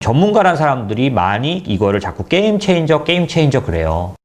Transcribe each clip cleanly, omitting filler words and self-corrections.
전문가란 사람들이 많이 이거를 자꾸 게임 체인저 그래요.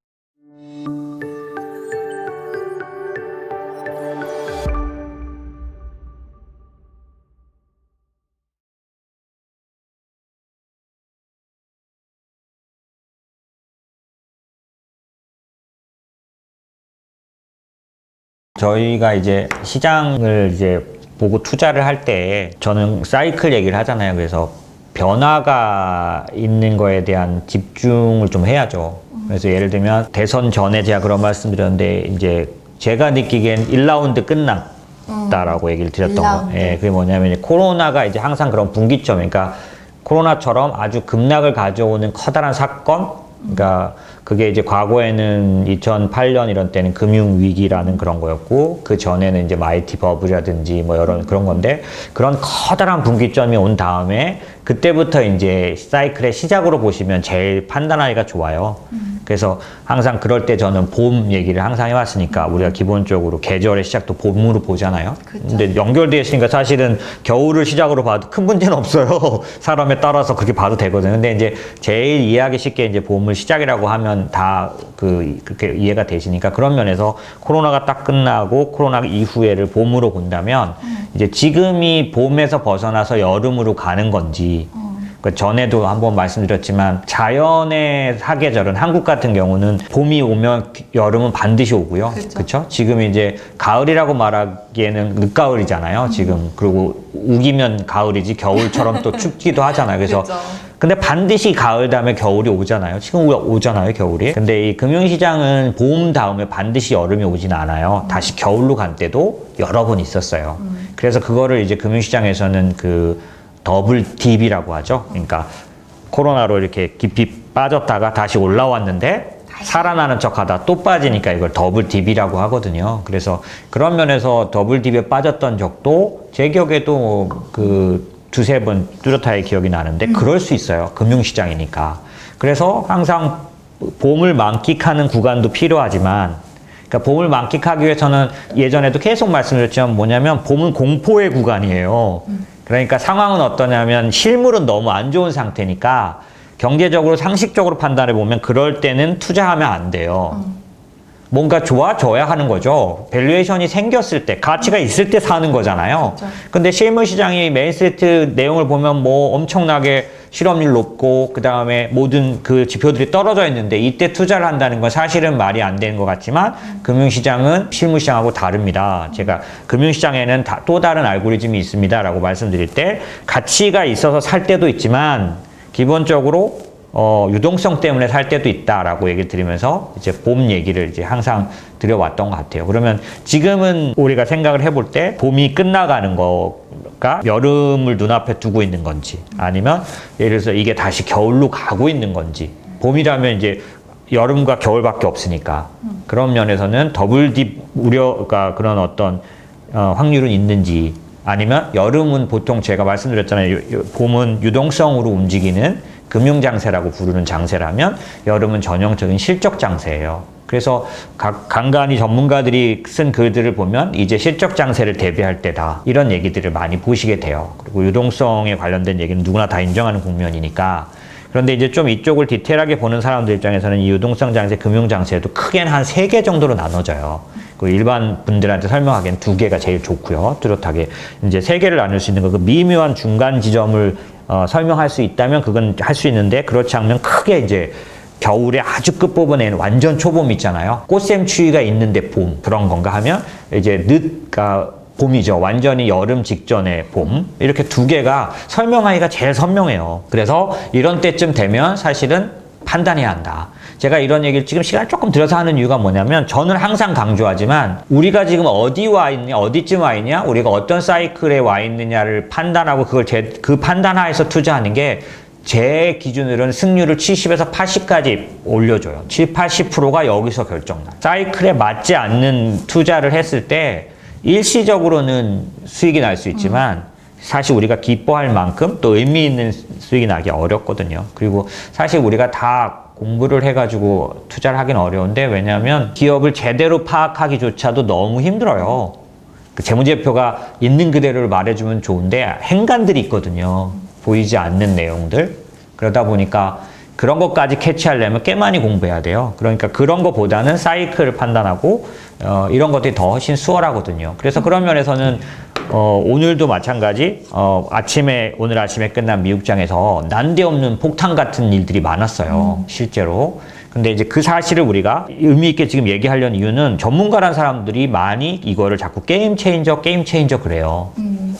저희가 이제 시장을 이제 보고 투자를 할 때 저는 사이클 얘기를 하잖아요. 그래서 변화가 있는 거에 대한 집중을 좀 해야죠. 그래서 예를 들면 대선 전에 제가 그런 말씀 드렸는데 이제 제가 느끼기엔 1라운드 끝났다라고 얘기를 드렸던 거. 예, 그게 뭐냐면 이제 코로나가 이제 항상 그런 분기점, 그러니까 코로나처럼 아주 급락을 가져오는 커다란 사건, 그러니까 그게 이제 과거에는 2008년 이런 때는 금융위기라는 그런 거였고, 그 전에는 이제 IT 버블이라든지 뭐 이런 그런 건데, 그런 커다란 분기점이 온 다음에 그때부터 이제 사이클의 시작으로 보시면 제일 판단하기가 좋아요. 그래서 항상 그럴 때 저는 봄 얘기를 항상 해왔으니까 우리가 기본적으로 계절의 시작도 봄으로 보잖아요. 그쵸. 근데 연결되어 있으니까 사실은 겨울을 시작으로 봐도 큰 문제는 없어요. 사람에 따라서 그렇게 봐도 되거든요. 근데 이제 제일 이해하기 쉽게 이제 봄을 시작이라고 하면 다 그렇게 이해가 되시니까, 그런 면에서 코로나가 딱 끝나고 코로나 이후에를 봄으로 본다면 이제 지금이 봄에서 벗어나서 여름으로 가는 건지, 그 전에도 한번 말씀드렸지만 자연의 사계절은 한국 같은 경우는 봄이 오면 여름은 반드시 오고요. 그렇죠? 지금 이제 가을이라고 말하기에는 늦가을이잖아요. 지금. 그리고 우기면 가을이지 겨울처럼 또 춥기도 하잖아요. 그래서 그쵸. 근데 반드시 가을 다음에 겨울이 오잖아요. 지금 오잖아요, 겨울이. 근데 이 금융시장은 봄 다음에 반드시 여름이 오진 않아요. 다시 겨울로 간 때도 여러 번 있었어요. 그래서 그거를 이제 금융시장에서는 그 더블 딥이라고 하죠. 그러니까 코로나로 이렇게 깊이 빠졌다가 다시 올라왔는데 살아나는 척하다 또 빠지니까 이걸 더블 딥이라고 하거든요. 그래서 그런 면에서 더블 딥에 빠졌던 적도 제 기억에도 그 두세 번 뚜렷하게 기억이 나는데, 그럴 수 있어요. 금융시장이니까. 그래서 항상 봄을 만끽하는 구간도 필요하지만, 그러니까 봄을 만끽하기 위해서는 예전에도 계속 말씀드렸지만 뭐냐면 봄은 공포의 구간이에요. 그러니까 상황은 어떠냐면 실물은 너무 안 좋은 상태니까 경제적으로 상식적으로 판단해 보면 그럴 때는 투자하면 안 돼요. 뭔가 좋아져야 하는 거죠. 밸류에이션이 생겼을 때, 가치가 있을 때 사는 거잖아요. 그렇죠. 근데 실물 시장이 메인스트리트 내용을 보면 뭐 엄청나게 실업률 높고 그 다음에 모든 그 지표들이 떨어져 있는데 이때 투자를 한다는 건 사실은 말이 안 되는 것 같지만, 금융시장은 실물시장하고 다릅니다. 제가 금융시장에는 또 다른 알고리즘이 있습니다 라고 말씀드릴 때, 가치가 있어서 살 때도 있지만 기본적으로 유동성 때문에 살 때도 있다라고 얘기를 드리면서 이제 봄 얘기를 이제 항상 드려왔던 것 같아요. 그러면 지금은 우리가 생각을 해볼 때 봄이 끝나가는 거가 여름을 눈앞에 두고 있는 건지, 아니면 예를 들어서 이게 다시 겨울로 가고 있는 건지. 봄이라면 이제 여름과 겨울밖에 없으니까 그런 면에서는 더블 딥 우려가 그런 어떤 확률은 있는지, 아니면 여름은 보통 제가 말씀드렸잖아요. 봄은 유동성으로 움직이는 금융장세라고 부르는 장세라면 여름은 전형적인 실적 장세예요. 그래서 간간히 전문가들이 쓴 글들을 보면 이제 실적 장세를 대비할 때다, 이런 얘기들을 많이 보시게 돼요. 그리고 유동성에 관련된 얘기는 누구나 다 인정하는 국면이니까. 그런데 이제 좀 이쪽을 디테일하게 보는 사람들 입장에서는 이 유동성 장세, 금융 장세도 크게는 한 3개 정도로 나눠져요. 그 일반 분들한테 설명하기엔 2개가 제일 좋고요. 뚜렷하게 이제 3개를 나눌 수 있는 거, 그 미묘한 중간 지점을 설명할 수 있다면 그건 할 수 있는데, 그렇지 않으면 크게 이제 겨울에 아주 끝부분에는 완전 초봄 있잖아요. 꽃샘추위가 있는데 봄, 그런 건가 하면 이제 봄이죠. 완전히 여름 직전의 봄. 이렇게 2개가 설명하기가 제일 선명해요. 그래서 이런 때쯤 되면 사실은 판단해야 한다. 제가 이런 얘기를 지금 시간을 조금 들여서 하는 이유가 뭐냐면, 저는 항상 강조하지만 우리가 지금 어디 와 있냐, 어디쯤 와 있냐, 우리가 어떤 사이클에 와 있느냐를 판단하고 그걸 그 판단하에서 투자하는 게 제 기준으로는 승률을 70에서 80까지 올려줘요. 7, 80%가 여기서 결정나. 사이클에 맞지 않는 투자를 했을 때 일시적으로는 수익이 날 수 있지만 사실 우리가 기뻐할 만큼 또 의미 있는 수익이 나기 어렵거든요. 그리고 사실 우리가 다 공부를 해가지고 투자를 하긴 어려운데, 왜냐하면 기업을 제대로 파악하기조차도 너무 힘들어요. 그 재무제표가 있는 그대로를 말해주면 좋은데 행간들이 있거든요. 보이지 않는 내용들. 그러다 보니까 그런 것까지 캐치하려면 꽤 많이 공부해야 돼요. 그러니까 그런 것보다는 사이클을 판단하고 이런 것들이 더 훨씬 수월하거든요. 그래서 그런 면에서는 오늘도 마찬가지 오늘 아침에 끝난 미국장에서 난데없는 폭탄 같은 일들이 많았어요. 실제로. 근데 이제 그 사실을 우리가 의미 있게 지금 얘기하려는 이유는 전문가란 사람들이 많이 이거를 자꾸 게임 체인저 그래요.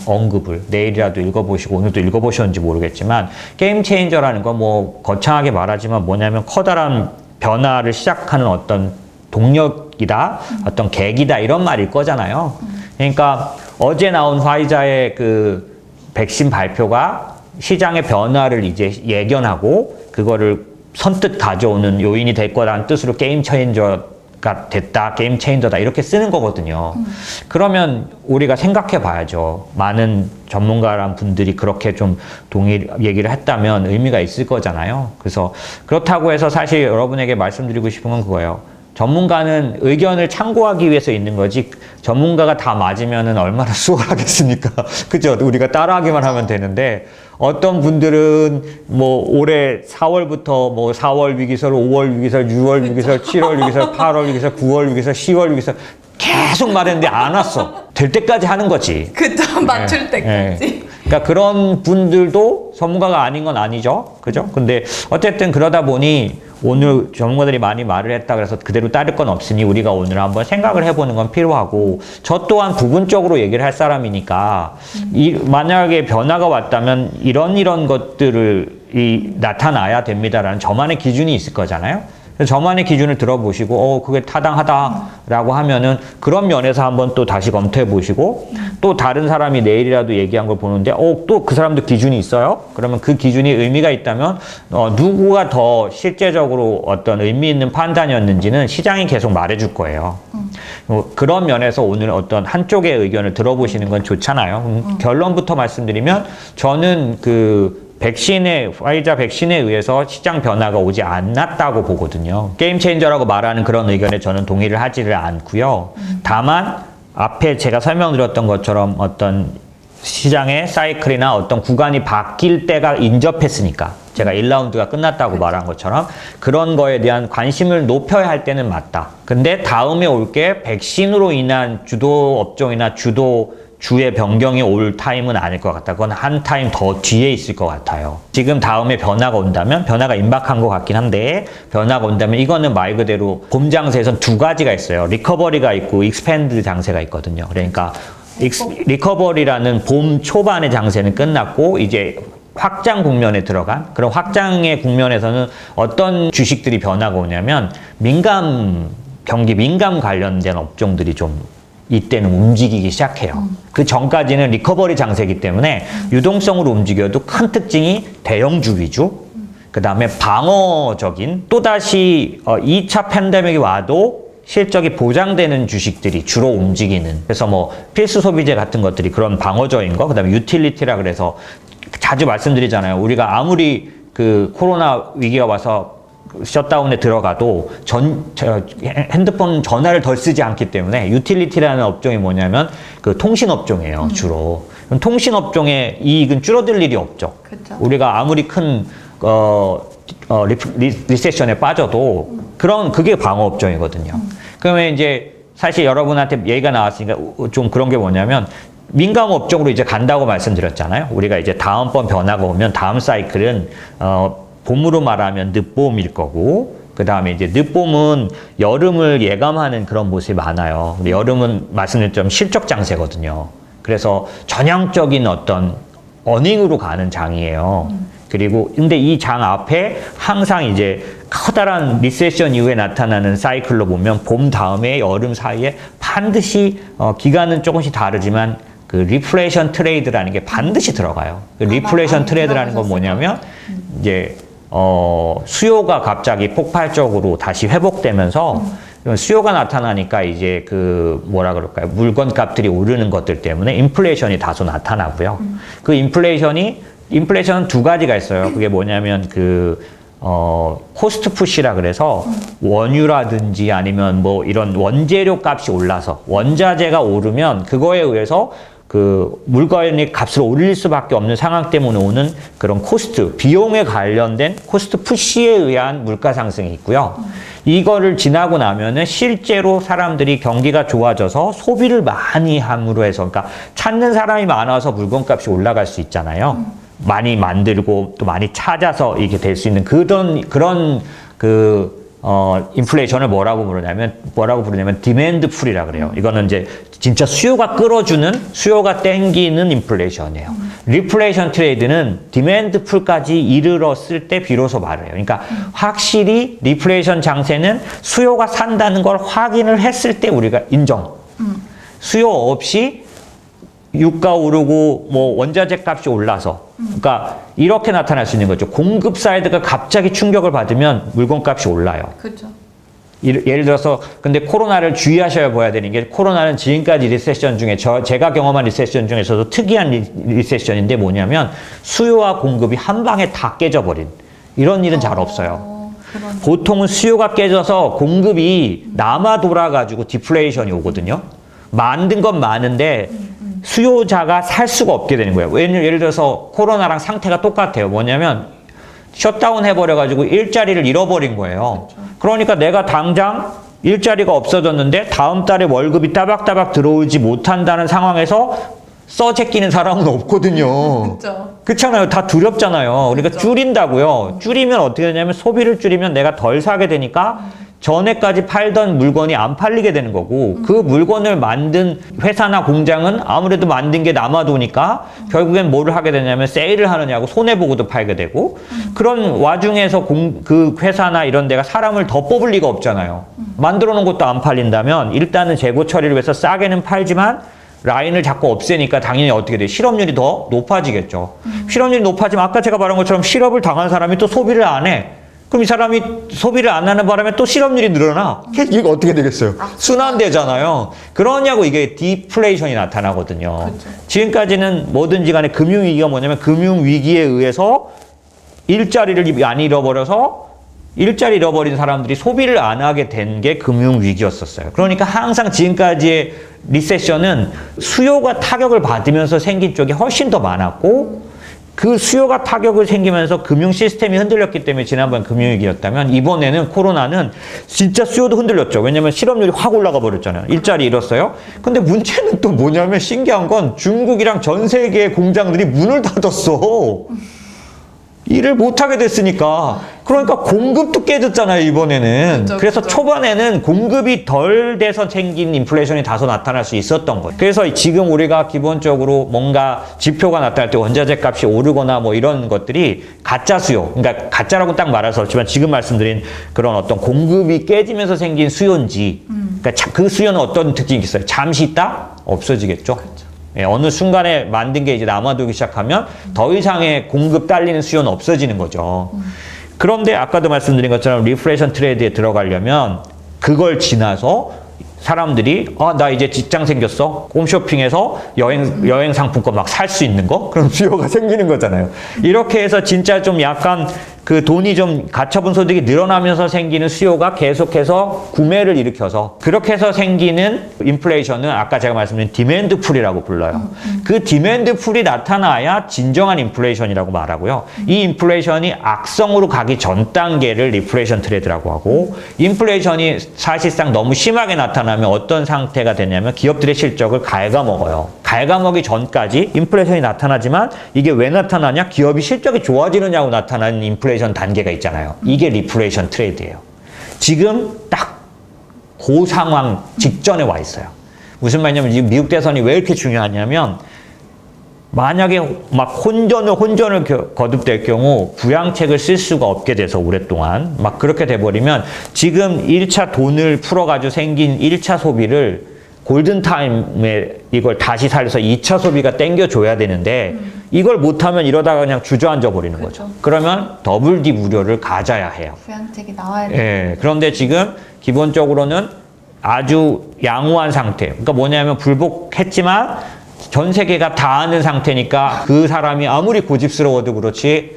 언급을 내일이라도 읽어보시고 오늘도 읽어보셨는지 모르겠지만 게임 체인저라는 건 뭐 거창하게 말하지만 뭐냐면 커다란 변화를 시작하는 어떤 동력이다, 어떤 계기다 이런 말일 거잖아요. 그러니까 어제 나온 화이자의 그 백신 발표가 시장의 변화를 이제 예견하고 그거를 선뜻 가져오는 요인이 될 거라는 뜻으로 게임 체인저가 됐다, 게임 체인저다 이렇게 쓰는 거거든요. 그러면 우리가 생각해 봐야죠. 많은 전문가란 분들이 그렇게 좀 얘기를 했다면 의미가 있을 거잖아요. 그래서 그렇다고 해서 사실 여러분에게 말씀드리고 싶은 건 그거예요. 전문가는 의견을 참고하기 위해서 있는 거지 전문가가 다 맞으면은 얼마나 수월하겠습니까? 그죠? 우리가 따라하기만 하면 되는데 어떤 분들은 뭐 올해 4월부터 뭐 4월 위기설, 5월 위기설, 6월 위기설, 7월 위기설, 8월 위기설, 9월 위기설, 10월 위기설 계속 말했는데 안 왔어. 될 때까지 하는 거지. 그쵸, 맞출 때까지. 그러니까 그런 분들도 전문가가 아닌 건 아니죠. 그죠? 근데 어쨌든 그러다 보니 오늘 전문가들이 많이 말을 했다 그래서 그대로 따를 건 없으니 우리가 오늘 한번 생각을 해보는 건 필요하고 저 또한 부분적으로 얘기를 할 사람이니까 만약에 변화가 왔다면 이런 것들을 나타나야 됩니다라는 저만의 기준이 있을 거잖아요. 저만의 기준을 들어보시고 그게 타당하다라고 하면은 그런 면에서 한번 또 다시 검토해 보시고 또 다른 사람이 내일이라도 얘기한 걸 보는데 또 그 사람도 기준이 있어요? 그러면 그 기준이 의미가 있다면 누구가 더 실제적으로 어떤 의미 있는 판단이었는지는 시장이 계속 말해줄 거예요. 그런 면에서 오늘 어떤 한쪽의 의견을 들어보시는 건 좋잖아요. 결론부터 말씀드리면 저는 화이자 백신에 의해서 시장 변화가 오지 않았다고 보거든요. 게임 체인저라고 말하는 그런 의견에 저는 동의를 하지를 않고요. 다만 앞에 제가 설명드렸던 것처럼 어떤 시장의 사이클이나 어떤 구간이 바뀔 때가 인접했으니까 제가 1라운드가 끝났다고 말한 것처럼 그런 거에 대한 관심을 높여야 할 때는 맞다. 근데 다음에 올 게 백신으로 인한 주도 업종이나 주의 변경이 올 타임은 아닐 것 같다. 그건 한 타임 더 뒤에 있을 것 같아요. 지금 다음에 변화가 온다면 변화가 임박한 것 같긴 한데 변화가 온다면 이거는 말 그대로 봄 장세에선 두 가지가 있어요. 리커버리가 있고 익스팬드 장세가 있거든요. 그러니까 리커버리라는 봄 초반의 장세는 끝났고 이제 확장 국면에 들어간 그런 확장의 국면에서는 어떤 주식들이 변화가 오냐면 경기 민감 관련된 업종들이 좀 이때는 움직이기 시작해요. 그 전까지는 리커버리 장세이기 때문에 유동성으로 움직여도 큰 특징이 대형주 위주, 그 다음에 방어적인 또다시 2차 팬데믹이 와도 실적이 보장되는 주식들이 주로 움직이는 그래서 뭐 필수 소비재 같은 것들이 그런 방어적인 거, 그 다음에 유틸리티라 그래서 자주 말씀드리잖아요. 우리가 아무리 그 코로나 위기가 와서 셧다운에 들어가도 핸드폰 전화를 덜 쓰지 않기 때문에 유틸리티라는 업종이 뭐냐면 그 통신 업종이에요, 주로. 그럼 통신 업종의 이익은 줄어들 일이 없죠. 그쵸. 우리가 아무리 큰 리세션에 빠져도 그게 방어 업종이거든요. 그러면 이제 사실 여러분한테 얘기가 나왔으니까 좀 그런 게 뭐냐면 민감 업종으로 이제 간다고 말씀드렸잖아요. 우리가 이제 다음번 변화가 오면 다음 사이클은 봄으로 말하면 늦봄일 거고 그 다음에 이제 늦봄은 여름을 예감하는 그런 모습이 많아요. 근데 여름은 말씀드렸던 실적 장세거든요. 그래서 전형적인 어떤 어닝으로 가는 장이에요. 그리고 근데 이 장 앞에 항상 이제 커다란 리세션 이후에 나타나는 사이클로 보면 봄 다음에 여름 사이에 반드시 기간은 조금씩 다르지만 그 리플레이션 트레이드라는 게 반드시 들어가요. 그 리플레이션 트레이드라는 건 뭐냐면 이제 수요가 갑자기 폭발적으로 다시 회복되면서 수요가 나타나니까 이제 그 뭐라 그럴까요? 물건 값들이 오르는 것들 때문에 인플레이션이 다소 나타나고요. 그 인플레이션은 두 가지가 있어요. 그게 뭐냐면 코스트 푸시라 그래서 원유라든지 아니면 뭐 이런 원재료 값이 올라서 원자재가 오르면 그거에 의해서 그 물건의 값을 올릴 수밖에 없는 상황 때문에 오는 그런 코스트, 비용에 관련된 코스트 푸시에 의한 물가 상승이 있고요. 이거를 지나고 나면은 실제로 사람들이 경기가 좋아져서 소비를 많이 함으로 해서, 그러니까 찾는 사람이 많아서 물건값이 올라갈 수 있잖아요. 많이 만들고 또 많이 찾아서 이게 될 수 있는 그런 인플레이션을 뭐라고 부르냐면 디맨드 풀이라 그래요. 이거는 이제 진짜 수요가 끌어주는, 수요가 땡기는 인플레이션이에요. 리플레이션 트레이드는 디맨드 풀까지 이르렀을 때 비로소 말해요. 그러니까 확실히 리플레이션 장세는 수요가 산다는 걸 확인을 했을 때 우리가 인정. 수요 없이 유가 오르고 뭐 원자재 값이 올라서, 그러니까 이렇게 나타날 수 있는 거죠. 공급 사이드가 갑자기 충격을 받으면 물건값이 올라요. 그렇죠. 예를 들어서 근데 코로나를 주의하셔야 봐야 되는 게, 코로나는 지금까지 리세션 중에 제가 경험한 리세션 중에서도 특이한 리세션인데 뭐냐면 수요와 공급이 한 방에 다 깨져버린 이런 일은 잘 없어요. 보통은 수요가 깨져서 공급이 남아 돌아가지고 디플레이션이 오거든요. 만든 건 많은데 수요자가 살 수가 없게 되는 거예요. 예를 들어서 코로나랑 상태가 똑같아요. 뭐냐면 셧다운 해버려가지고 일자리를 잃어버린 거예요. 그러니까 내가 당장 일자리가 없어졌는데 다음 달에 월급이 따박따박 들어오지 못한다는 상황에서 써제끼는 사람은 없거든요. 그렇잖아요. 다 두렵잖아요. 그러니까 줄인다고요. 줄이면 어떻게 되냐면 소비를 줄이면 내가 덜 사게 되니까 전에까지 팔던 물건이 안 팔리게 되는 거고, 그 물건을 만든 회사나 공장은 아무래도 만든 게 남아도니까 결국엔 뭐를 하게 되냐면 세일을 하느냐고 손해보고도 팔게 되고, 그런 와중에서 그 회사나 이런 데가 사람을 더 뽑을 리가 없잖아요. 만들어 놓은 것도 안 팔린다면 일단은 재고 처리를 위해서 싸게는 팔지만 라인을 자꾸 없애니까 당연히 어떻게 돼요? 실업률이 더 높아지겠죠. 실업률이 높아지면 아까 제가 말한 것처럼 실업을 당한 사람이 또 소비를 안 해. 그럼 이 사람이 소비를 안 하는 바람에 또 실업률이 늘어나. 이게 어떻게 되겠어요? 순환되잖아요. 그러냐고 이게 디플레이션이 나타나거든요. 그렇죠. 지금까지는 뭐든지 간에 금융위기가 뭐냐면 금융위기에 의해서 일자리를 안 잃어버려서 일자리 잃어버린 사람들이 소비를 안 하게 된 게 금융위기였었어요. 그러니까 항상 지금까지의 리세션은 수요가 타격을 받으면서 생긴 쪽이 훨씬 더 많았고, 그 수요가 타격을 생기면서 금융 시스템이 흔들렸기 때문에 지난번 금융위기였다면, 이번에는 코로나는 진짜 수요도 흔들렸죠. 왜냐면 실업률이 확 올라가 버렸잖아요. 일자리 잃었어요. 근데 문제는 또 뭐냐면 신기한 건 중국이랑 전 세계의 공장들이 문을 닫았어. 일을 못하게 됐으니까. 그러니까 공급도 깨졌잖아요, 이번에는. 그쵸, 그래서 그쵸. 초반에는 공급이 덜 돼서 생긴 인플레이션이 다소 나타날 수 있었던 거예요. 그래서 지금 우리가 기본적으로 뭔가 지표가 나타날 때 원자재 값이 오르거나 뭐 이런 것들이 가짜 수요, 그러니까 가짜라고 딱 말할 수 없지만 지금 말씀드린 그런 어떤 공급이 깨지면서 생긴 수요인지, 그러니까 그 수요는 어떤 특징이 있어요? 잠시 있다? 없어지겠죠? 예, 어느 순간에 만든 게 이제 남아돌기 시작하면 더 이상의 공급 딸리는 수요는 없어지는 거죠. 그런데 아까도 말씀드린 것처럼 리플레이션 트레이드에 들어가려면 그걸 지나서 사람들이 나 이제 직장 생겼어. 홈쇼핑에서 여행 상품권 막 살 수 있는 거? 그럼 수요가 생기는 거잖아요. 이렇게 해서 진짜 좀 약간 그 돈이 좀 가처분 소득이 늘어나면서 생기는 수요가 계속해서 구매를 일으켜서, 그렇게 해서 생기는 인플레이션은 아까 제가 말씀드린 디맨드 풀이라고 불러요. 그 디맨드 풀이 나타나야 진정한 인플레이션이라고 말하고요. 이 인플레이션이 악성으로 가기 전 단계를 리플레이션 트레이드라고 하고, 인플레이션이 사실상 너무 심하게 나타나면 어떤 상태가 되냐면 기업들의 실적을 갉아먹어요. 갉아먹기 전까지 인플레이션이 나타나지만 이게 왜 나타나냐? 기업이 실적이 좋아지느냐고 나타나는 인플레이션 단계가 있잖아요. 이게 리플레이션 트레이드예요. 지금 딱 그 상황 직전에 와 있어요. 무슨 말이냐면 지금 미국 대선이 왜 이렇게 중요하냐면, 만약에 막 혼전을 거듭될 경우 부양책을 쓸 수가 없게 돼서 오랫동안 막 그렇게 돼버리면 지금 1차 돈을 풀어가지고 생긴 1차 소비를 골든타임에 이걸 다시 살려서 2차 소비가 땡겨줘야 되는데 이걸 못하면 이러다가 그냥 주저앉아 버리는 거죠. 그러면 더블 딥 우려를 가져야 해요. 부양책이 나와야 돼요. 예, 그런데 지금 기본적으로는 아주 양호한 상태. 그러니까 뭐냐면 불복했지만 전 세계가 다 아는 상태니까 그 사람이 아무리 고집스러워도 그렇지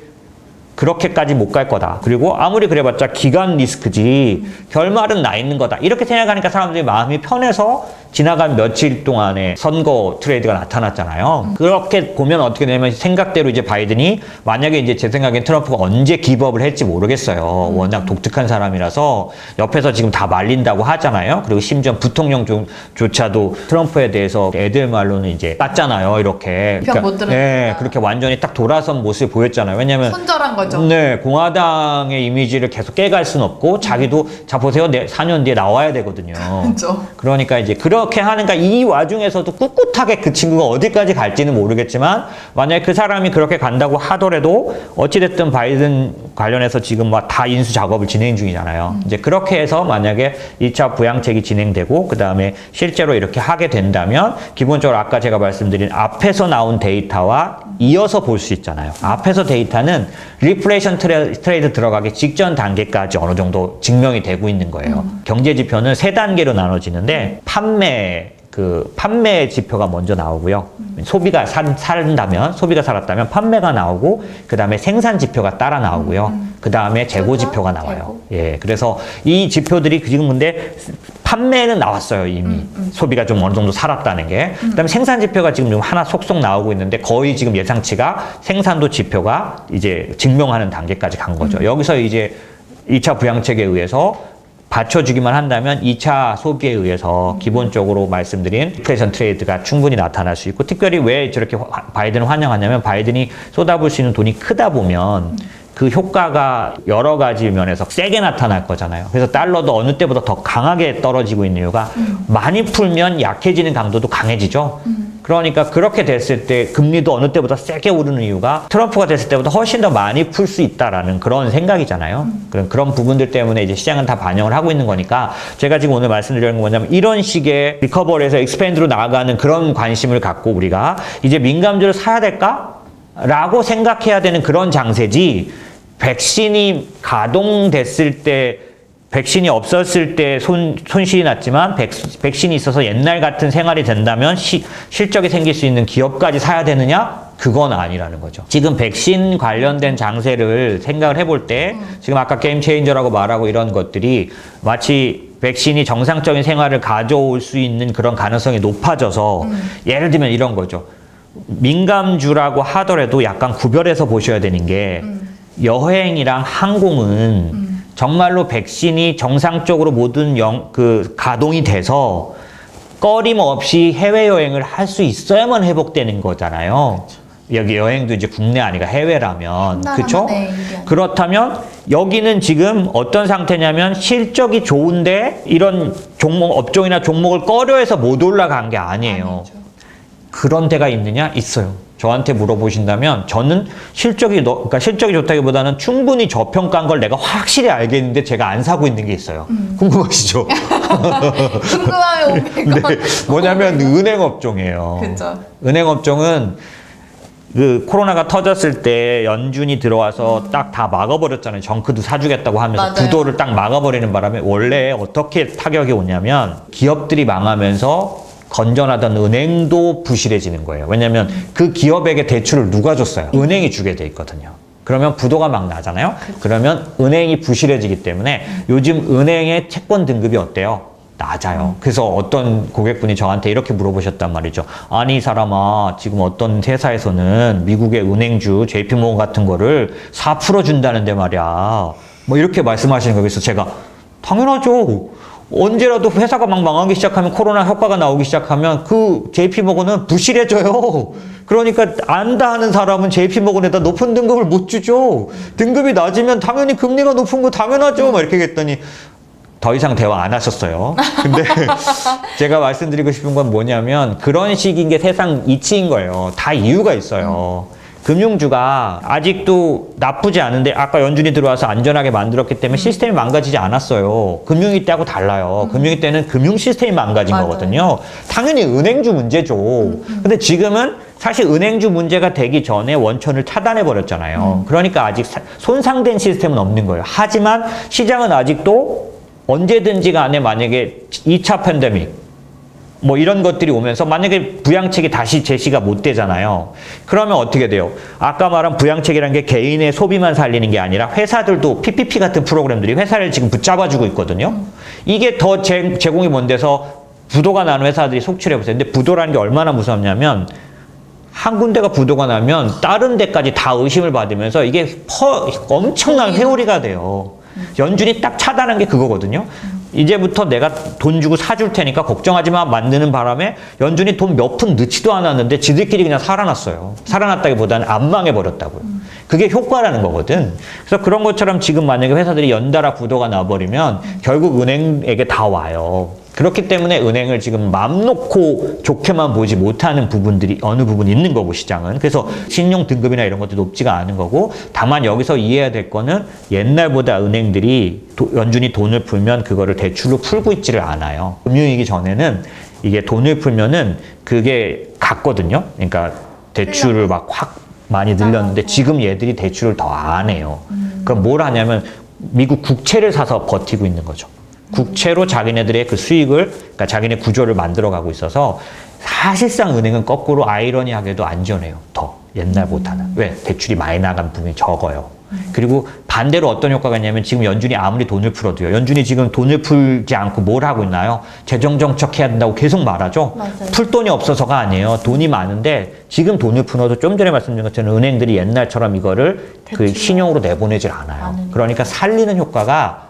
그렇게까지 못 갈 거다. 그리고 아무리 그래봤자 기간 리스크지 결말은 나 있는 거다. 이렇게 생각하니까 사람들이 마음이 편해서 지나간 며칠 동안에 선거 트레이드가 나타났잖아요. 그렇게 보면 어떻게 되냐면 생각대로 이제 바이든이 만약에 이제 제 생각엔 트럼프가 언제 기법을 할지 모르겠어요. 워낙 독특한 사람이라서 옆에서 지금 다 말린다고 하잖아요. 그리고 심지어 부통령조차도 트럼프에 대해서 애들 말로는 이제 땄잖아요. 이렇게. 편 못 들으니까. 네, 그렇게 완전히 딱 돌아선 모습을 보였잖아요. 왜냐면 손절한 거죠. 네, 공화당의 이미지를 계속 깨갈 순 없고 자기도 자 보세요. 4년 뒤에 나와야 되거든요. 그렇죠. 그러니까 이제 그렇게 하는가 이 와중에서도 꿋꿋하게 그 친구가 어디까지 갈지는 모르겠지만 만약에 그 사람이 그렇게 간다고 하더라도 어찌됐든 바이든 관련해서 지금 막 다 인수 작업을 진행 중이잖아요. 이제 그렇게 해서 만약에 2차 부양책이 진행되고 그 다음에 실제로 이렇게 하게 된다면 기본적으로 아까 제가 말씀드린 앞에서 나온 데이터와 이어서 볼 수 있잖아요. 앞에서 데이터는 리플레이션 트레이드 들어가기 직전 단계까지 어느 정도 증명이 되고 있는 거예요. 경제 지표는 세 단계로 나눠지는데 판매 지표가 먼저 나오고요. 소비가 소비가 살았다면 판매가 나오고 그 다음에 생산 지표가 따라 나오고요. 그 다음에 재고 지표가 나와요. 예, 그래서 이 지표들이 지금 근데 판매는 나왔어요 이미. 소비가 좀 어느 정도 살았다는 게. 그 다음에 생산 지표가 지금 좀 하나 속속 나오고 있는데 거의 지금 예상치가 생산도 지표가 이제 증명하는 단계까지 간 거죠. 여기서 이제 2차 부양책에 의해서 받쳐주기만 한다면 2차 소비에 의해서 기본적으로 말씀드린 인플레이션 트레이드가 충분히 나타날 수 있고 특별히 왜 저렇게 바이든을 환영하냐면 바이든이 쏟아부을 수 있는 돈이 크다 보면 그 효과가 여러 가지 면에서 세게 나타날 거잖아요. 그래서 달러도 어느 때보다 더 강하게 떨어지고 있는 이유가 많이 풀면 약해지는 강도도 강해지죠. 그러니까 그렇게 됐을 때 금리도 어느 때보다 세게 오르는 이유가 트럼프가 됐을 때보다 훨씬 더 많이 풀 수 있다라는 그런 생각이잖아요. 그런 부분들 때문에 이제 시장은 다 반영을 하고 있는 거니까 제가 지금 오늘 말씀드리는 건 뭐냐면 이런 식의 리커버리에서 익스펜드로 나아가는 그런 관심을 갖고 우리가 이제 민감주를 사야 될까? 라고 생각해야 되는 그런 장세지 백신이 가동됐을 때 백신이 없었을 때 손실이 났지만 백신이 있어서 옛날 같은 생활이 된다면 실적이 생길 수 있는 기업까지 사야 되느냐? 그건 아니라는 거죠. 지금 백신 관련된 장세를 생각을 해볼 때 지금 아까 게임 체인저라고 말하고 이런 것들이 마치 백신이 정상적인 생활을 가져올 수 있는 그런 가능성이 높아져서 예를 들면 이런 거죠. 민감주라고 하더라도 약간 구별해서 보셔야 되는 게 여행이랑 항공은 정말로 백신이 정상적으로 모든 가동이 돼서 꺼림없이 해외여행을 할 수 있어야만 회복되는 거잖아요. 그렇죠. 여기 여행도 이제 국내 아니가 해외라면. 그렇죠? 그렇다면 여기는 지금 어떤 상태냐면 실적이 좋은데 이런 업종이나 종목을 꺼려해서 못 올라간 게 아니에요. 아니죠. 그런 데가 있느냐? 있어요. 저한테 물어보신다면 저는 실적이 좋다기보다는 충분히 저평가한 걸 내가 확실히 알겠는데 제가 안 사고 있는 게 있어요. 궁금하시죠? 궁금하면 500원. 네, 뭐냐면 은행 업종이에요. 그렇죠. 은행 업종은 그 코로나가 터졌을 때 연준이 들어와서 딱 다 막아버렸잖아요. 정크도 사주겠다고 하면서 맞아요. 구도를 딱 막아버리는 바람에 원래 어떻게 타격이 오냐면 기업들이 망하면서 건전하던 은행도 부실해지는 거예요. 왜냐하면 그 기업에게 대출을 누가 줬어요? 은행이 주게 돼 있거든요. 그러면 부도가 막 나잖아요. 그러면 은행이 부실해지기 때문에 요즘 은행의 채권 등급이 어때요? 낮아요. 그래서 어떤 고객분이 저한테 이렇게 물어보셨단 말이죠. 아니 이 사람아 지금 어떤 회사에서는 미국의 은행주 JP모건 같은 거를 4% 준다는데 말이야. 뭐 이렇게 말씀하시는 거예요. 그래서 제가 당연하죠. 언제라도 회사가 막 망하기 시작하면 코로나 효과가 나오기 시작하면 그 JP모건은 부실해져요. 그러니까 안다 하는 사람은 JP모건에다 높은 등급을 못 주죠. 등급이 낮으면 당연히 금리가 높은 거 당연하죠. 막 이렇게 했더니 더 이상 대화 안 하셨어요. 근데 제가 말씀드리고 싶은 건 뭐냐면 그런 식인 게 세상 이치인 거예요. 다 이유가 있어요. 금융주가 아직도 나쁘지 않은데 아까 연준이 들어와서 안전하게 만들었기 때문에 시스템이 망가지지 않았어요. 금융위 때하고 달라요. 금융위 때는 금융 시스템이 망가진 맞아요. 거거든요. 당연히 은행주 문제죠. 근데 지금은 사실 은행주 문제가 되기 전에 원천을 차단해 버렸잖아요. 그러니까 아직 손상된 시스템은 없는 거예요. 하지만 시장은 아직도 언제든지 간에 만약에 2차 팬데믹 뭐 이런 것들이 오면서 만약에 부양책이 다시 제시가 못 되잖아요. 그러면 어떻게 돼요? 아까 말한 부양책이라는 게 개인의 소비만 살리는 게 아니라 회사들도 PPP 같은 프로그램들이 회사를 지금 붙잡아주고 있거든요. 이게 더 제공이 뭔 데서 부도가 나는 회사들이 속출해 보세요. 근데 부도라는 게 얼마나 무섭냐면 한 군데가 부도가 나면 다른 데까지 다 의심을 받으면서 이게 엄청난 회오리가 돼요. 연준이 딱 차단한 게 그거거든요. 이제부터 내가 돈 주고 사줄 테니까 걱정하지 마 만드는 바람에 연준이 돈 몇 푼 넣지도 않았는데 지들끼리 그냥 살아났어요. 살아났다기보다는 안 망해버렸다고요. 그게 효과라는 거거든. 그래서 그런 것처럼 지금 만약에 회사들이 연달아 부도가 나버리면 결국 은행에게 다 와요. 그렇기 때문에 은행을 지금 맘 놓고 좋게만 보지 못하는 부분들이 어느 부분 있는 거고 시장은. 그래서 신용 등급이나 이런 것도 높지가 않은 거고 다만 여기서 이해해야 될 거는 옛날보다 은행들이 연준이 돈을 풀면 그거를 대출로 풀고 있지를 않아요. 금융위기 전에는 이게 돈을 풀면은 그게 갔거든요. 그러니까 대출을 막 확 많이 늘렸는데 지금 얘들이 대출을 더 안 해요. 그럼 뭘 하냐면 미국 국채를 사서 버티고 있는 거죠. 국채로 자기네들의 그 수익을, 그러니까 자기네 구조를 만들어가고 있어서 사실상 은행은 거꾸로 아이러니하게도 안전해요. 더 옛날보다는. 왜? 대출이 많이 나간 부분이 적어요. 그리고 반대로 어떤 효과가 있냐면 지금 연준이 아무리 돈을 풀어도요. 연준이 지금 돈을 풀지 않고 뭘 하고 있나요? 재정정책 해야 된다고 계속 말하죠. 맞아요. 풀 돈이 없어서가 아니에요. 돈이 많은데 지금 돈을 풀어도 좀 전에 말씀드린 것처럼 은행들이 옛날처럼 이거를 그 신용으로 내보내질 않아요. 그러니까 살리는 효과가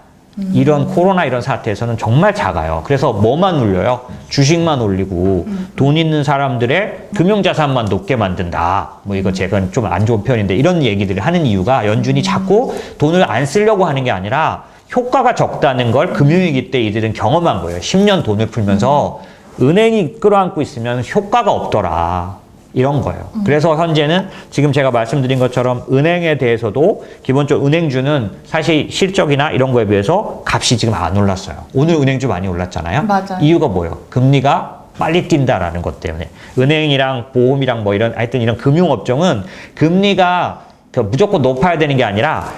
이런 코로나 이런 사태에서는 정말 작아요. 그래서 뭐만 올려요? 주식만 올리고 돈 있는 사람들의 금융자산만 높게 만든다. 뭐 이거 제가 좀 안 좋은 표현인데 이런 얘기들을 하는 이유가 연준이 자꾸 돈을 안 쓰려고 하는 게 아니라 효과가 적다는 걸 금융위기 때 이들은 경험한 거예요. 10년 돈을 풀면서 은행이 끌어안고 있으면 효과가 없더라. 이런 거예요. 그래서 현재는 지금 제가 말씀드린 것처럼 은행에 대해서도 기본적으로 은행주는 사실 실적이나 이런 거에 비해서 값이 지금 안 올랐어요. 오늘 은행주 많이 올랐잖아요. 맞아요. 이유가 뭐예요? 금리가 빨리 뛴다라는 것 때문에. 은행이랑 보험이랑 뭐 이런 하여튼 이런 금융업종은 금리가 무조건 높아야 되는 게 아니라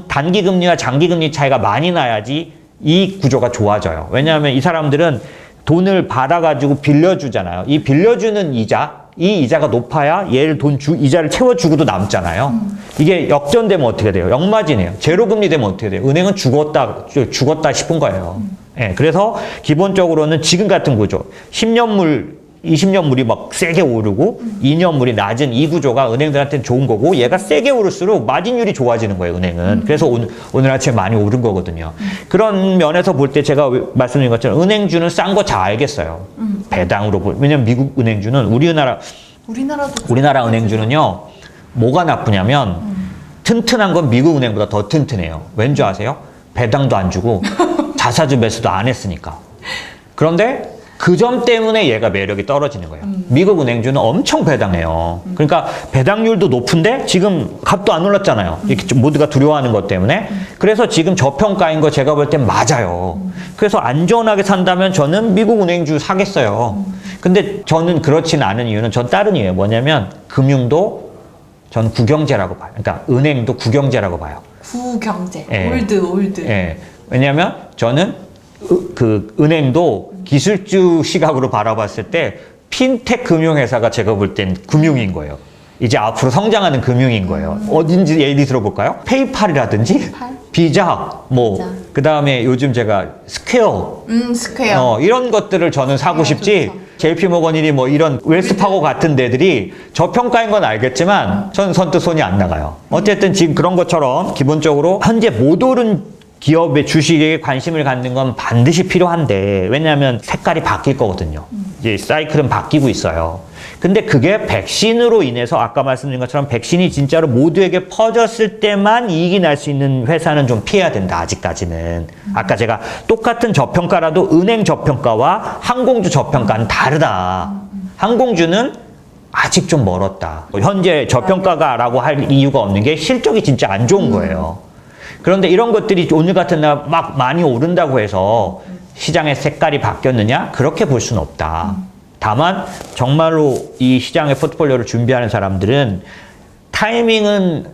단기 금리와 장기 금리 차이가 많이 나야지 이 구조가 좋아져요. 왜냐하면 이 사람들은 돈을 받아가지고 빌려주잖아요. 이 빌려주는 이 이자가 높아야 얘를 이자를 채워주고도 남잖아요. 이게 역전되면 어떻게 돼요? 역마진이에요. 제로금리 되면 어떻게 돼요? 은행은 죽었다 싶은 거예요. 예, 그래서 기본적으로는 지금 같은 구조, 10년물, 20년물이 막 세게 오르고 2년물이 낮은 이 구조가 은행들한테는 좋은 거고 얘가 세게 오를수록 마진율이 좋아지는 거예요, 은행은. 그래서 오늘 아침에 많이 오른 거거든요. 그런 면에서 볼 때 제가 말씀드린 것처럼 은행주는 싼 거 잘 알겠어요. 배당으로 왜냐면 미국 은행주는 우리나라 은행주는요, 뭐가 나쁘냐면 튼튼한 건 미국 은행보다 더 튼튼해요. 왠지 아세요? 배당도 안 주고 자사주 매수도 안 했으니까. 그런데 그 점 때문에 얘가 매력이 떨어지는 거예요. 미국 은행주는 엄청 배당해요. 그러니까 배당률도 높은데 지금 값도 안 올랐잖아요. 이렇게 좀 모두가 두려워하는 것 때문에. 그래서 지금 저평가인 거 제가 볼 땐 맞아요. 그래서 안전하게 산다면 저는 미국 은행주 사겠어요. 근데 저는 그렇진 않은 이유는 전 다른 이유예요. 뭐냐면 금융도 전 구경제라고 봐요. 그러니까 은행도 구경제라고 봐요. 구경제. 예. 올드. 예. 왜냐면 저는 그 은행도 기술주 시각으로 바라봤을 때 핀텍 금융회사가 제가 볼 땐 금융인 거예요. 이제 앞으로 성장하는 금융인 거예요. 어딘지 예를 들어볼까요? 페이팔이라든지 비자, 그 다음에 요즘 제가 스퀘어. 스퀘어. 이런 것들을 저는 사고 싶지. 좋죠. JP 모건이니 뭐 이런 웰스파고 같은 데들이 저평가인 건 알겠지만 저는 선뜻 손이 안 나가요. 어쨌든 지금 그런 것처럼 기본적으로 현재 못 오른 기업의 주식에 관심을 갖는 건 반드시 필요한데 왜냐하면 색깔이 바뀔 거거든요. 이제 사이클은 바뀌고 있어요. 근데 그게 백신으로 인해서 아까 말씀드린 것처럼 백신이 진짜로 모두에게 퍼졌을 때만 이익이 날 수 있는 회사는 좀 피해야 된다. 아직까지는. 아까 제가 똑같은 저평가라도 은행 저평가와 항공주 저평가는 다르다. 항공주는 아직 좀 멀었다. 현재 저평가가라고 할 이유가 없는 게 실적이 진짜 안 좋은 거예요. 그런데 이런 것들이 오늘 같은 날 막 많이 오른다고 해서 시장의 색깔이 바뀌었느냐? 그렇게 볼 수는 없다. 다만 정말로 이 시장의 포트폴리오를 준비하는 사람들은 타이밍은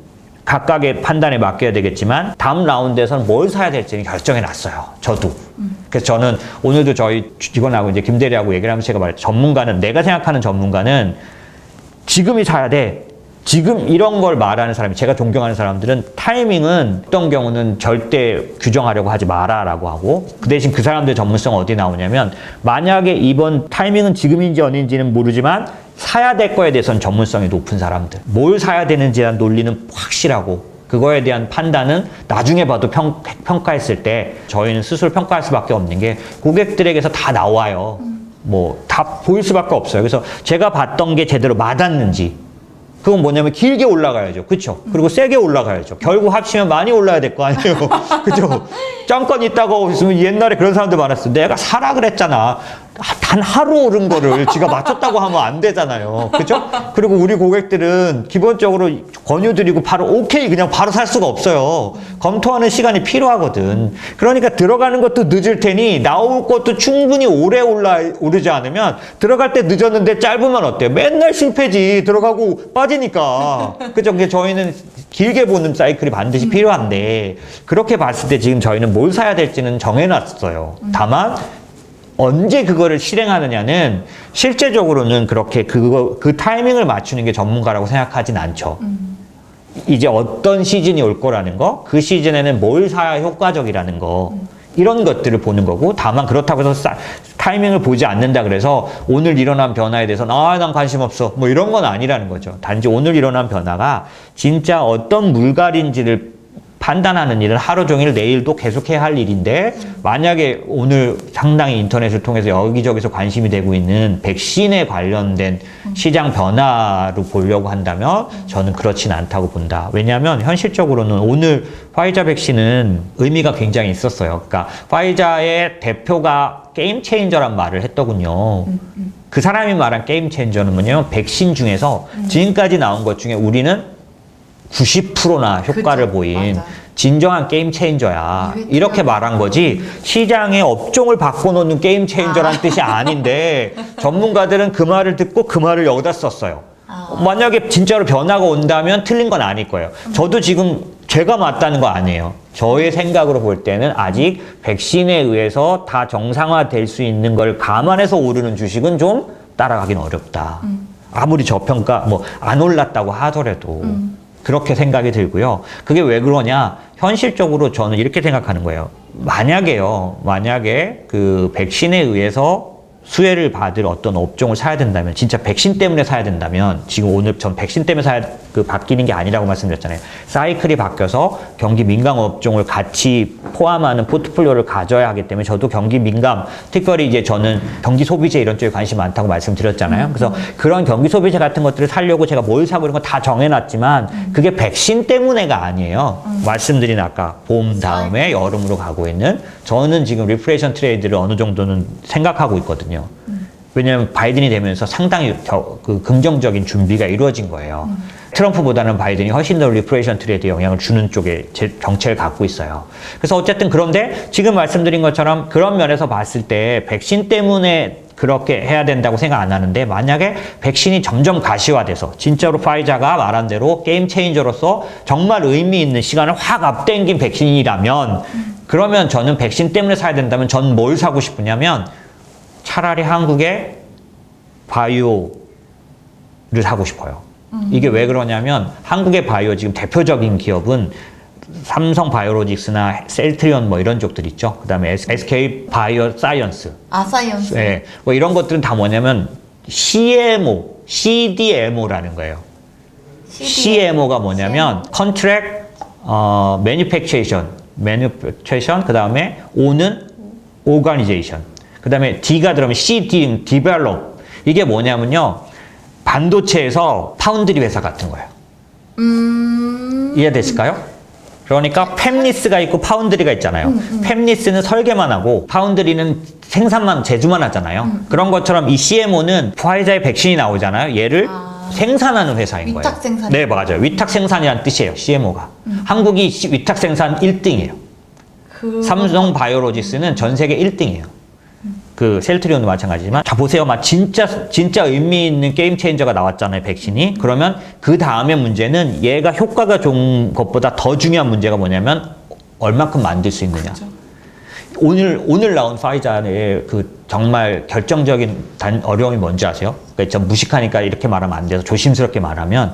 각각의 판단에 맡겨야 되겠지만 다음 라운드에서는 뭘 사야 될지는 결정해 놨어요. 저도. 그래서 저는 오늘도 저희 직원하고 이제 김대리하고 얘기를 하면서 제가 말했죠. 내가 생각하는 전문가는 지금이 사야 돼. 지금 이런 걸 말하는 사람이, 제가 존경하는 사람들은 타이밍은 어떤 경우는 절대 규정하려고 하지 마라라고 하고, 그 대신 그 사람들의 전문성은 어디 나오냐면, 만약에 이번 타이밍은 지금인지 아닌지는 모르지만 사야 될 거에 대해서는 전문성이 높은 사람들, 뭘 사야 되는지에 대한 논리는 확실하고 그거에 대한 판단은 나중에 봐도 평가했을 때 저희는 스스로 평가할 수밖에 없는 게 고객들에게서 다 나와요. 뭐 다 보일 수밖에 없어요. 그래서 제가 봤던 게 제대로 맞았는지, 그건 뭐냐면 길게 올라가야죠. 그쵸? 그리고 세게 올라가야죠. 결국 합치면 많이 올라야 될 거 아니에요. 그죠? 잠깐 있다가 있으면 옛날에 그런 사람들 많았어. 내가 사라 그랬잖아. 단 하루 오른 거를 지가 맞췄다고 하면 안 되잖아요. 그죠? 그리고 우리 고객들은 기본적으로 권유드리고 바로 오케이 그냥 바로 살 수가 없어요. 검토하는 시간이 필요하거든. 그러니까 들어가는 것도 늦을 테니 나올 것도 충분히 오래 오르지 않으면, 들어갈 때 늦었는데 짧으면 어때요? 맨날 실패지. 들어가고 빠지니까. 그죠? 그게 저희는 길게 보는 사이클이 반드시 필요한데, 그렇게 봤을 때 지금 저희는 뭘 사야 될지는 정해놨어요. 다만 언제 그거를 실행하느냐는 실제적으로는 그렇게 그 타이밍을 맞추는 게 전문가라고 생각하진 않죠. 이제 어떤 시즌이 올 거라는 거, 그 시즌에는 뭘 사야 효과적이라는 거, 이런 것들을 보는 거고, 다만 그렇다고 해서 타이밍을 보지 않는다 그래서 오늘 일어난 변화에 대해서는 난 관심 없어 뭐 이런 건 아니라는 거죠. 단지 오늘 일어난 변화가 진짜 어떤 물갈인지를 판단하는 일은 하루 종일 내일도 계속해야 할 일인데, 만약에 오늘 상당히 인터넷을 통해서 여기저기서 관심이 되고 있는 백신에 관련된 시장 변화로 보려고 한다면 저는 그렇진 않다고 본다. 왜냐하면 현실적으로는 오늘 화이자 백신은 의미가 굉장히 있었어요. 그러니까 화이자의 대표가 게임 체인저란 말을 했더군요. 그 사람이 말한 게임 체인저는 뭐냐면, 백신 중에서 지금까지 나온 것 중에 우리는 90%나 효과를 그쵸, 보인 맞아. 진정한 게임 체인저야. 이렇게 말한 거지, 시장의 업종을 바꿔놓는 게임 체인저란 뜻이 아닌데, 전문가들은 그 말을 듣고 그 말을 여기다 썼어요. 만약에 진짜로 변화가 온다면 틀린 건 아닐 거예요. 저도 지금 제가 맞다는 거 아니에요. 저의 생각으로 볼 때는 아직 백신에 의해서 다 정상화될 수 있는 걸 감안해서 오르는 주식은 좀 따라가긴 어렵다. 아무리 저평가 안 올랐다고 하더라도. 그렇게 생각이 들고요. 그게 왜 그러냐? 현실적으로 저는 이렇게 생각하는 거예요. 만약에 그 백신에 의해서 수혜를 받을 어떤 업종을 사야 된다면, 진짜 백신 때문에 사야 된다면, 지금 오늘 전 백신 때문에 바뀌는 게 아니라고 말씀드렸잖아요. 사이클이 바뀌어서 경기 민감 업종을 같이 포함하는 포트폴리오를 가져야 하기 때문에, 저도 경기 민감, 특별히 이제 저는 경기 소비재 이런 쪽에 관심이 많다고 말씀드렸잖아요. 그래서 그런 경기 소비재 같은 것들을 사려고 제가 뭘 사고 이런 거 다 정해놨지만, 그게 백신 때문에가 아니에요. 말씀드린 아까 봄 다음에 여름으로 가고 있는, 저는 지금 리프레이션 트레이드를 어느 정도는 생각하고 있거든요. 왜냐하면 바이든이 되면서 상당히 긍정적인 준비가 이루어진 거예요. 트럼프보다는 바이든이 훨씬 더 리프레이션 트레이드에 영향을 주는 쪽에 정책을 갖고 있어요. 그래서 어쨌든 그런데 지금 말씀드린 것처럼 그런 면에서 봤을 때 백신 때문에 그렇게 해야 된다고 생각 안 하는데, 만약에 백신이 점점 가시화돼서 진짜로 파이자가 말한 대로 게임 체인저로서 정말 의미 있는 시간을 확 앞당긴 백신이라면, 그러면 저는 백신 때문에 사야 된다면 전 뭘 사고 싶으냐면, 차라리 한국의 바이오를 사고 싶어요. 이게 왜 그러냐면, 한국의 바이오 지금 대표적인 기업은 삼성 바이오로직스나 셀트리온 이런 쪽들 있죠. 그 다음에 SK 바이오 사이언스. 사이언스. 네. 이런 것들은 다 뭐냐면 CDMO라는 거예요. CMO가 뭐냐면 Contract Manufacturing, 그 다음에 O는 Organization. 그 다음에 D가 들어가면 CD, Develop. 이게 뭐냐면요, 반도체에서 파운드리 회사 같은 거예요. 이해됐을까요? 그러니까 팹리스가 있고 파운드리가 있잖아요. 팹리스는 설계만 하고 파운드리는 생산만, 제조만 하잖아요. 그런 것처럼 이 CMO는 화이자의 백신이 나오잖아요. 얘를 생산하는 회사인 거예요. 위탁 생산. 네, 맞아요. 위탁 생산이라는 뜻이에요, CMO가. 한국이 위탁 생산 1등이에요. 삼성 바이오로직스는 전 세계 1등이에요. 그 셀트리온도 마찬가지지만, 자 보세요, 진짜 의미 있는 게임 체인저가 나왔잖아요, 백신이. 그러면 그 다음에 문제는 얘가 효과가 좋은 것보다 더 중요한 문제가 뭐냐면 얼마큼 만들 수 있느냐. 그렇죠. 오늘 나온 파이자의 그 정말 결정적인 어려움이 뭔지 아세요? 그러니까 좀 무식하니까 이렇게 말하면 안 돼서 조심스럽게 말하면,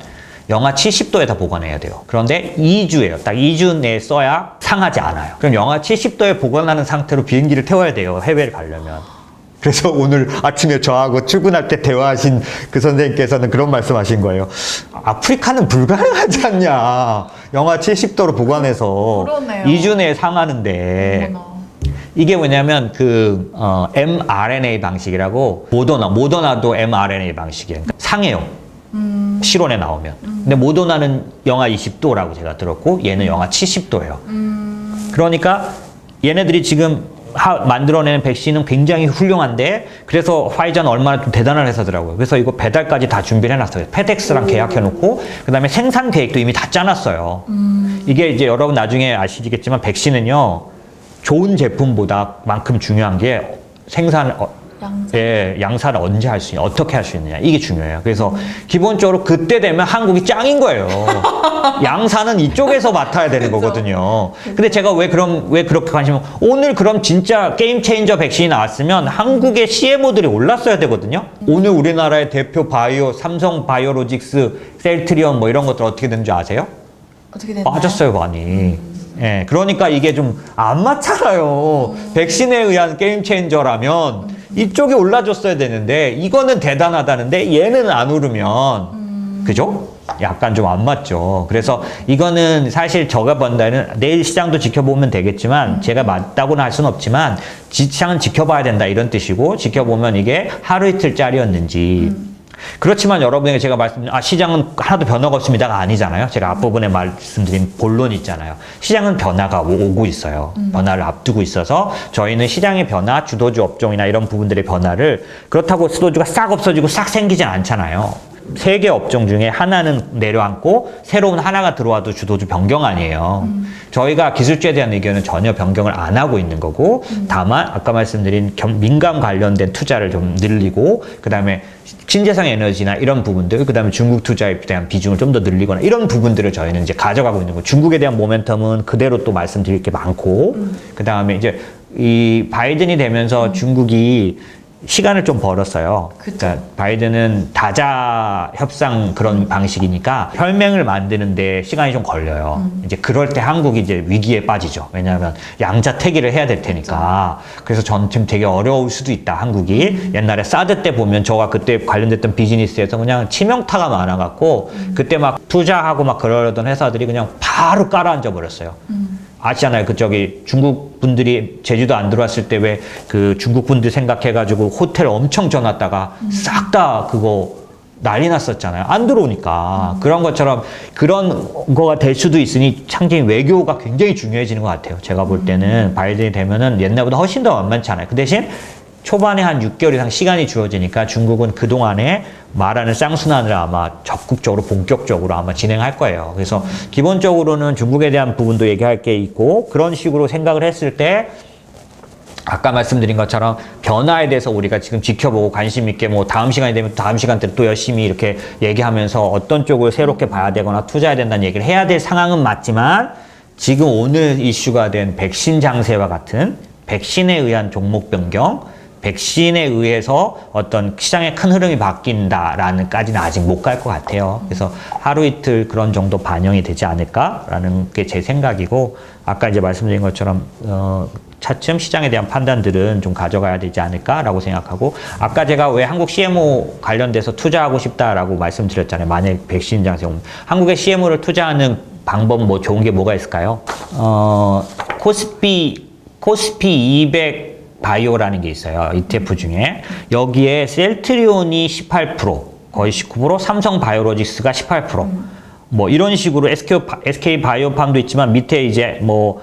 영하 70도에다 보관해야 돼요. 그런데 2주예요. 딱 2주 내에 써야 상하지 않아요. 그럼 영하 70도에 보관하는 상태로 비행기를 태워야 돼요. 해외를 가려면. 그래서 오늘 아침에 저하고 출근할 때 대화하신 그 선생님께서는 그런 말씀하신 거예요. 아프리카는 불가능하지 않냐. 영하 70도로 보관해서 그러네요. 2주 내에 상하는데. 어머나. 이게 뭐냐면 mRNA 방식이라고 모더나도 mRNA 방식이에요. 그러니까 상해요. 실온에 나오면. 근데 모더나는 영하 20도라고 제가 들었고 얘는 영하 70도예요. 그러니까 얘네들이 지금 만들어내는 백신은 굉장히 훌륭한데 그래서 화이자는 얼마나 좀 대단한 회사더라고요. 그래서 이거 배달까지 다 준비를 해놨어요. 페덱스랑 계약해놓고 그다음에 생산 계획도 이미 다 짜놨어요. 이게 이제 여러분 나중에 아시겠지만 백신은요 좋은 제품보다 만큼 중요한 게 양산을 언제 할 수 있냐, 어떻게 할 수 있느냐 이게 중요해요. 그래서 기본적으로 그때 되면 한국이 짱인 거예요. 양산은 이쪽에서 맡아야 되는 거거든요. 근데 제가 왜 그렇게 관심을 오늘 그럼 진짜 게임 체인저 백신이 나왔으면 한국의 CMO들이 올랐어야 되거든요. 오늘 우리나라의 대표 바이오 삼성 바이오로직스, 셀트리온 뭐 이런 것들 어떻게 되는지 아세요? 어떻게 됐나요? 빠졌어요 많이. 예, 그러니까 이게 좀 안 맞잖아요. 백신에 의한 게임 체인저라면 이쪽에 올라줬어야 되는데 이거는 대단하다는데 얘는 안 오르면 그죠? 약간 좀 안 맞죠. 그래서 이거는 사실 제가 본다는 내일 시장도 지켜보면 되겠지만 제가 맞다고는 할 수는 없지만 시장은 지켜봐야 된다 이런 뜻이고 지켜보면 이게 하루 이틀짜리였는지 그렇지만 여러분에게 제가 말씀드린 시장은 하나도 변화가 없습니다가 아니잖아요. 제가 앞부분에 말씀드린 본론이 있잖아요. 시장은 변화가 오고 있어요. 변화를 앞두고 있어서 저희는 시장의 변화, 주도주 업종이나 이런 부분들의 변화를 그렇다고 주도주가 싹 없어지고 싹 생기진 않잖아요. 세 개 업종 중에 하나는 내려앉고 새로운 하나가 들어와도 주도주 변경 아니에요. 저희가 기술주에 대한 의견은 전혀 변경을 안 하고 있는 거고 다만 아까 말씀드린 민감 관련된 투자를 좀 늘리고 그다음에 신재생 에너지나 이런 부분들 그다음에 중국 투자에 대한 비중을 좀 더 늘리거나 이런 부분들을 저희는 이제 가져가고 있는 거예요. 중국에 대한 모멘텀은 그대로 또 말씀드릴 게 많고 그다음에 이제 이 바이든이 되면서 중국이 시간을 좀 벌었어요. 그러니까 바이든은 다자 협상 그런 방식이니까 혈맹을 만드는데 시간이 좀 걸려요. 이제 그럴 때 한국이 이제 위기에 빠지죠. 왜냐하면 양자택일을 해야 될 테니까. 그래서 전 지금 되게 어려울 수도 있다. 한국이 옛날에 사드 때 보면 저가 그때 관련됐던 비즈니스에서 그냥 치명타가 많아갖고 그때 막 투자하고 막 그러던 회사들이 그냥 바로 깔아앉아 버렸어요. 아시잖아요. 그쪽이 중국 분들이 제주도 안 들어왔을 때 왜 그 중국 분들 생각해가지고 호텔 엄청 져놨다가 싹 다 그거 난리 났었잖아요. 안 들어오니까. 그런 것처럼 그런 거가 될 수도 있으니 상당히 외교가 굉장히 중요해지는 것 같아요. 제가 볼 때는 바이든이 되면은 옛날보다 훨씬 더 만만치 않아요. 그 대신 초반에 한 6개월 이상 시간이 주어지니까 중국은 그동안에 말하는 쌍순환을 아마 적극적으로 본격적으로 아마 진행할 거예요. 그래서 기본적으로는 중국에 대한 부분도 얘기할 게 있고 그런 식으로 생각을 했을 때 아까 말씀드린 것처럼 변화에 대해서 우리가 지금 지켜보고 관심 있게 뭐 다음 시간이 되면 다음 시간 때 또 열심히 이렇게 얘기하면서 어떤 쪽을 새롭게 봐야 되거나 투자해야 된다는 얘기를 해야 될 상황은 맞지만 지금 오늘 이슈가 된 백신 장세와 같은 백신에 의한 종목 변경 백신에 의해서 어떤 시장의 큰 흐름이 바뀐다라는까지는 아직 못 갈 것 같아요. 그래서 하루 이틀 그런 정도 반영이 되지 않을까라는 게 제 생각이고 아까 이제 말씀드린 것처럼 차츰 시장에 대한 판단들은 좀 가져가야 되지 않을까라고 생각하고 아까 제가 왜 한국 CMO 관련돼서 투자하고 싶다라고 말씀드렸잖아요. 만약 백신 장세 오면 한국의 CMO를 투자하는 방법 뭐 좋은 게 뭐가 있을까요? 코스피 200 바이오라는 게 있어요. ETF 중에. 여기에 셀트리온이 18%, 거의 19%, 삼성 바이오로직스가 18%. 뭐 이런 식으로 SK 바이오팜도 있지만 밑에 이제 뭐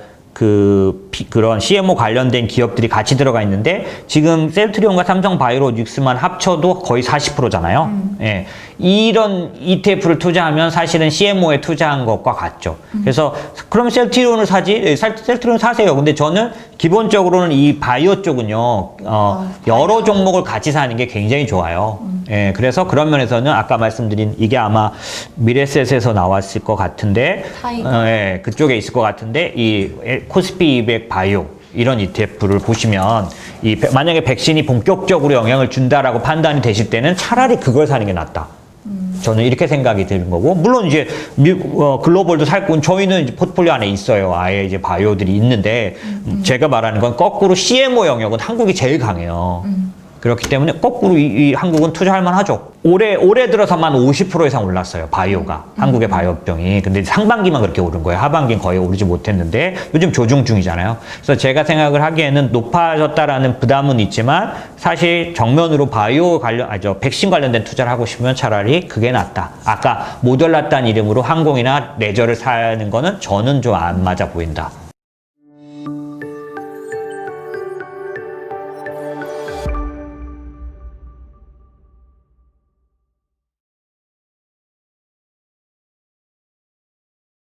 그런 CMO 관련된 기업들이 같이 들어가 있는데 지금 셀트리온과 삼성 바이오로직스만 합쳐도 거의 40%잖아요. 예. 이런 ETF를 투자하면 사실은 CMO에 투자한 것과 같죠. 그래서 그럼 셀트리온을 사지? 셀트리온 사세요. 근데 저는 기본적으로는 이 바이오 쪽은요. 여러 종목을 같이 사는 게 굉장히 좋아요. 예. 그래서 그런 면에서는 아까 말씀드린 이게 아마 미래셋에서 나왔을 것 같은데 예. 그쪽에 있을 것 같은데 이 코스피 200 바이오 이런 ETF를 보시면 만약에 백신이 본격적으로 영향을 준다라고 판단이 되실 때는 차라리 그걸 사는 게 낫다. 저는 이렇게 생각이 드는 거고, 물론 이제 글로벌도 살고 저희는 이제 포트폴리오 안에 있어요. 아예 이제 바이오들이 있는데 제가 말하는 건 거꾸로 CMO 영역은 한국이 제일 강해요. 그렇기 때문에 거꾸로 이 한국은 투자할 만하죠. 올해 들어서만 50% 이상 올랐어요. 바이오가. 한국의 바이오 업종이. 근데 상반기만 그렇게 오른 거예요. 하반기는 거의 오르지 못했는데 요즘 조정 중이잖아요. 그래서 제가 생각을 하기에는 높아졌다라는 부담은 있지만 사실 정면으로 바이오 백신 관련된 투자를 하고 싶으면 차라리 그게 낫다. 아까 모더라딴 이름으로 항공이나 레저를 사는 거는 저는 좀 안 맞아 보인다.